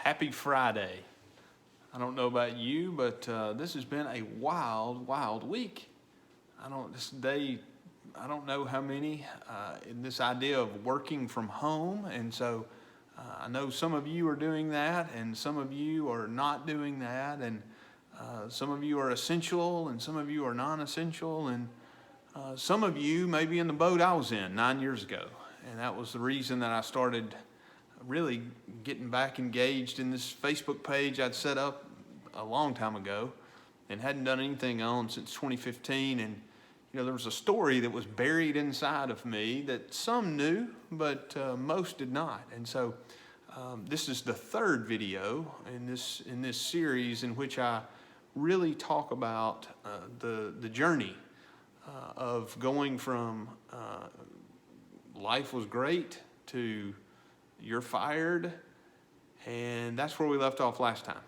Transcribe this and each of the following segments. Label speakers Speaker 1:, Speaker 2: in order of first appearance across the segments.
Speaker 1: Happy Friday. I don't know about you, but this has been a wild, wild week. I don't know how many in this idea of working from home. And so I know some of you are doing that and some of you are not doing that. And some of you are essential and some of you are non-essential. And some of you may be in the boat I was in 9 years ago. And that was the reason that I started really getting back engaged in this Facebook page I'd set up a long time ago and hadn't done anything on since 2015. And there was a story that was buried inside of me that some knew, but most did not. And so this is the third video in this series in which I really talk about the journey of going from life was great to you're fired, and that's where we left off last time.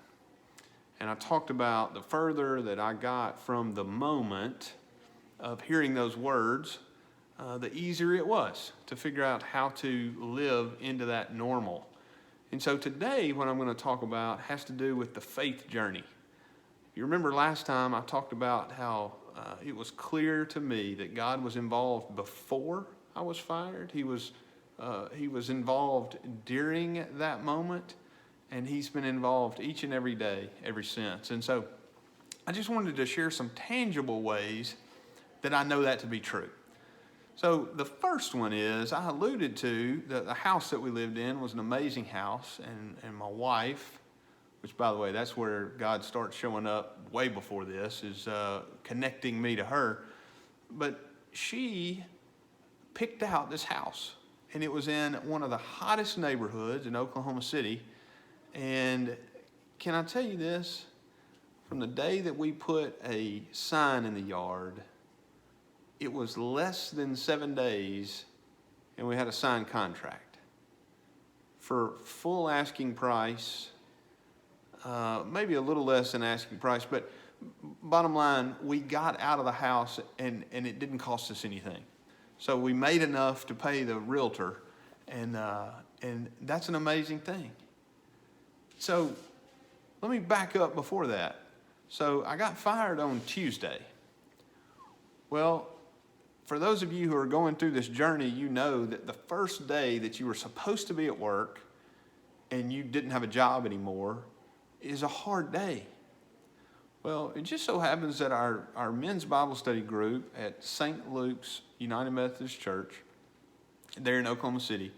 Speaker 1: And I talked about the further that I got from the moment of hearing those words, the easier it was to figure out how to live into that normal. And so today, what I'm going to talk about has to do with the faith journey. You remember last time I talked about how it was clear to me that God was involved before I was fired. He was involved during that moment, and he's been involved each and every day ever since. And so I just wanted to share some tangible ways that I know that to be true. So the first one is, I alluded to the house that we lived in was an amazing house, and my wife, which by the way, that's where God starts showing up way before this, is connecting me to her. But she picked out this house, and it was in one of the hottest neighborhoods in Oklahoma City. And can I tell you this? From the day that we put a sign in the yard, it was less than 7 days, and we had a signed contract for full asking price, maybe a little less than asking price, but bottom line, we got out of the house and it didn't cost us anything. So we made enough to pay the realtor, and that's an amazing thing. So let me back up before that. So I got fired on Tuesday. Well, for those of you who are going through this journey, you know that the first day that you were supposed to be at work and you didn't have a job anymore is a hard day. Well, it just so happens that our men's Bible study group at St. Luke's United Methodist Church, there in Oklahoma City,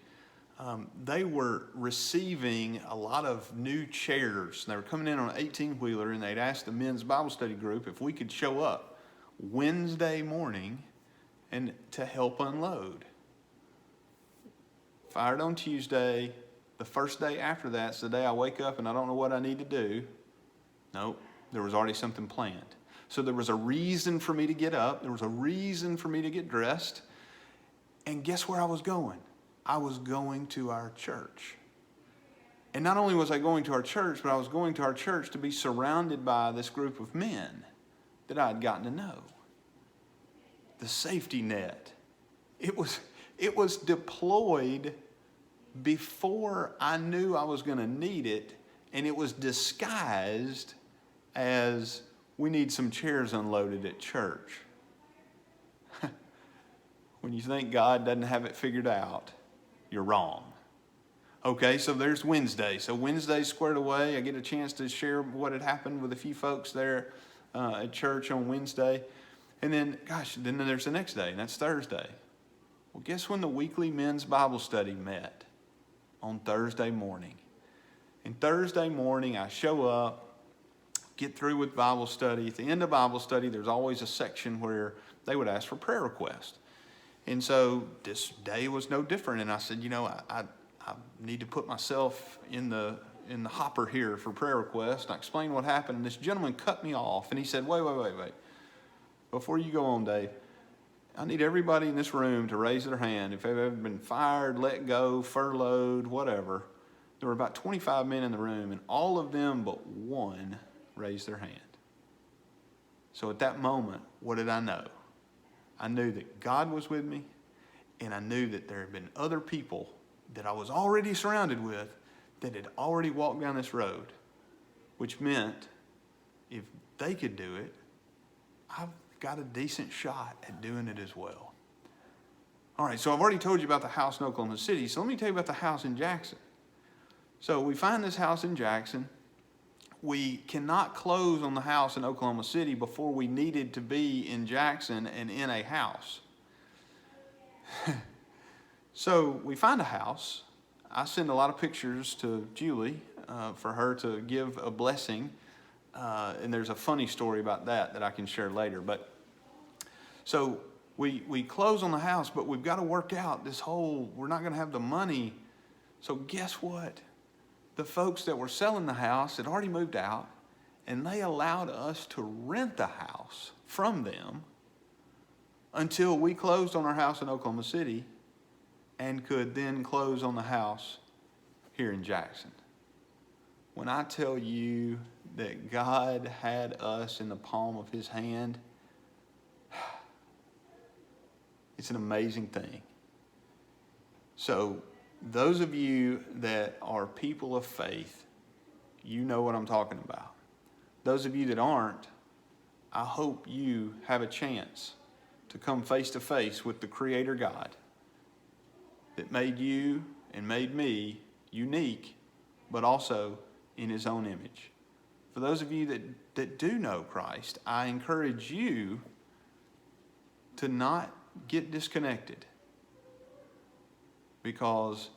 Speaker 1: they were receiving a lot of new chairs. They were coming in on an 18-wheeler, and they'd asked the men's Bible study group if we could show up Wednesday morning and to help unload. Fired on Tuesday. The first day after that's the day I wake up and I don't know what I need to do. Nope. There was already something planned. So there was a reason for me to get up. There was a reason for me to get dressed. And guess where I was going? I was going to our church. And not only was I going to our church, but I was going to our church to be surrounded by this group of men that I had gotten to know. The safety net. It was deployed before I knew I was going to need it, and it was disguised as we need some chairs unloaded at church. When you think God doesn't have it figured out, you're wrong. Okay, so there's Wednesday. So Wednesday's squared away. I get a chance to share what had happened with a few folks there at church on Wednesday. And then, then there's the next day, and that's Thursday. Well, guess when the weekly men's Bible study met? On Thursday morning. And Thursday morning, I show up, get through with Bible study. At the end of Bible study, there's always a section where they would ask for prayer requests. And so this day was no different. And I said, I need to put myself in the hopper here for prayer requests. And I explained what happened. And this gentleman cut me off. And he said, wait. Before you go on, Dave, I need everybody in this room to raise their hand if they've ever been fired, let go, furloughed, whatever. There were about 25 men in the room, and all of them but one raised their hand. So at that moment, what did I know? I knew that God was with me, and I knew that there had been other people that I was already surrounded with that had already walked down this road, which meant if they could do it, I've got a decent shot at doing it as well. All right, so I've already told you about the house in Oklahoma City, so let me tell you about the house in Jackson. So we find this house in Jackson. We cannot close on the house in Oklahoma City before we needed to be in Jackson and in a house. So we find a house. I send a lot of pictures to Julie for her to give a blessing. And there's a funny story about that I can share later. But so we close on the house, but we've got to work out this whole, we're not going to have the money. So guess what? The folks that were selling the house had already moved out, and they allowed us to rent the house from them until we closed on our house in Oklahoma City and could then close on the house here in Jackson. When I tell you that God had us in the palm of his hand, it's an amazing thing. So those of you that are people of faith, you know what I'm talking about. Those of you that aren't, I hope you have a chance to come face to face with the Creator God that made you and made me unique, but also in his own image. For those of you that do know Christ, I encourage you to not get disconnected, because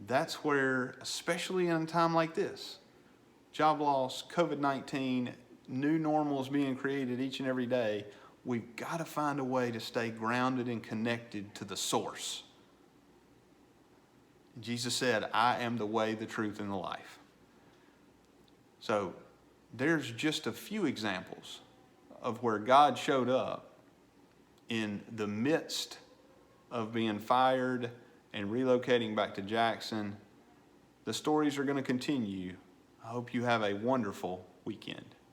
Speaker 1: that's where, especially in a time like this, job loss, COVID-19, new normals being created each and every day, we've got to find a way to stay grounded and connected to the source. Jesus said, I am the way, the truth, and the life. So there's just a few examples of where God showed up in the midst of being fired and relocating back to Jackson. The stories are going to continue. I hope you have a wonderful weekend.